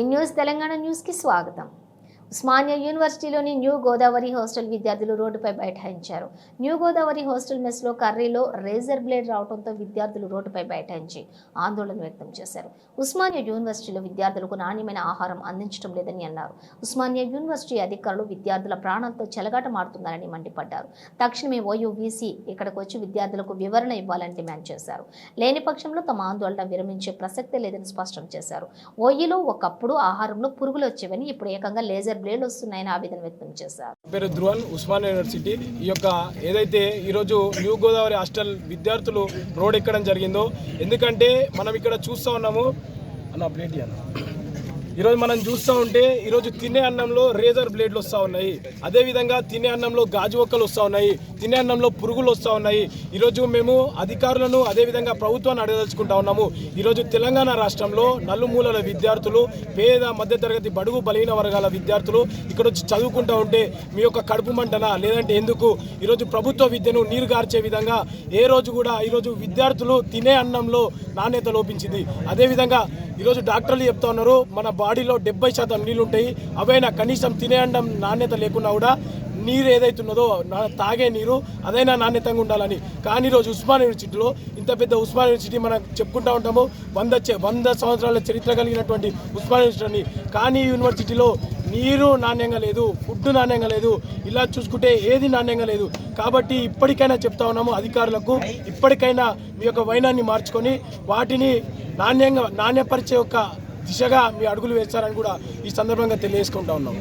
News Telangana న్యూస్కి స్వాగతం. Osmania యూనివర్సిటీలోని new Godavari hostel విద్యార్థులు రోడ్డుపై బైఠాయించారు. న్యూ గోదావరి హాస్టల్ మెస్లో కర్రీలో రేజర్ బ్లేడ్ రావడంతో విద్యార్థులు రోడ్డుపై బైఠాయించి ఆందోళన వ్యక్తం చేశారు. ఉస్మానియా యూనివర్సిటీలో విద్యార్థులకు నాణ్యమైన ఆహారం అందించడం లేదని అన్నారు. ఉస్మానియా యూనివర్సిటీ అధికారులు విద్యార్థుల ప్రాణాలతో చెలగాటమాడుతున్నారని మండిపడ్డారు. తక్షణమే ఓయూవీసీ ఇక్కడికి వచ్చి విద్యార్థులకు వివరణ ఇవ్వాలని డిమాండ్ చేశారు. లేని పక్షంలో తమ ఆందోళన విరమించే ప్రసక్తే లేదని స్పష్టం చేశారు. ఓయూలో ఒకప్పుడు ఆహారంలో పురుగులు వచ్చేవని ఇప్పుడు ఏకంగా లేజర్ బ్లేడ్ వస్తున్నాయని ఆవేదన వ్యక్తం చేశారు. పేరు ధ్రువన్, ఉస్మానియా యూనివర్సిటీ. ఈ యొక్క ఏదైతే ఈరోజు న్యూ గోదావరి హాస్టల్ విద్యార్థులు రోడ్ ఎక్కడం జరిగిందో, ఎందుకంటే మనం ఇక్కడ చూస్తూ ఉన్నాము అన్న ప్లేట్ ఈరోజు మనం చూస్తూ ఉంటే ఈరోజు తినే అన్నంలో రేజర్ బ్లేడ్లు వస్తూ ఉన్నాయి. అదేవిధంగా తినే అన్నంలో గాజు ఒక్కలు వస్తూ ఉన్నాయి, తినే అన్నంలో పురుగులు వస్తూ ఉన్నాయి. ఈరోజు మేము అధికారులను అదేవిధంగా ప్రభుత్వాన్ని అడగదలుచుకుంటా ఉన్నాము. ఈరోజు తెలంగాణ రాష్ట్రంలో నలుమూలల విద్యార్థులు, పేద మధ్యతరగతి బడుగు బలహీన వర్గాల విద్యార్థులు ఇక్కడ వచ్చి చదువుకుంటూ ఉంటే మీ యొక్క కడుపు మంటనా లేదంటే ఎందుకు ఈరోజు ప్రభుత్వ విద్యను నీరుగార్చే విధంగా ఏ రోజు కూడా ఈరోజు విద్యార్థులు తినే అన్నంలో నాణ్యత లోపించింది. అదేవిధంగా ఈరోజు డాక్టర్లు చెప్తా ఉన్నారు, మన బాడీలో 70% నీళ్ళు ఉంటాయి. అవైనా కనీసం తినే అన్నం నాణ్యత లేకున్నా కూడా నీరు ఏదైతున్నదో తాగే నీరు అదైనా నాణ్యతంగా ఉండాలని. కానీ ఈరోజు ఉస్మానియా యూనివర్సిటీలో, ఇంత పెద్ద ఉస్మానియా యూనివర్సిటీ మనం చెప్పుకుంటూ ఉంటాము, 100 సంవత్సరాల చరిత్ర కలిగినటువంటి ఉస్మానియా యూనివర్సిటీ. కానీ యూనివర్సిటీలో నీరు నాణ్యంగా లేదు, ఫుడ్ నాణ్యంగా లేదు, ఇలా చూసుకుంటే ఏది నాణ్యంగా లేదు. కాబట్టి ఇప్పటికైనా చెప్తా ఉన్నాము అధికారులకు, ఇప్పటికైనా మీ యొక్క వైనాన్ని మార్చుకొని వాటిని నాణ్యపరిచే ఒక దిశగా మీ అడుగులు వేస్తారని కూడా ఈ సందర్భంగా తెలియజేసుకుంటా ఉన్నాం.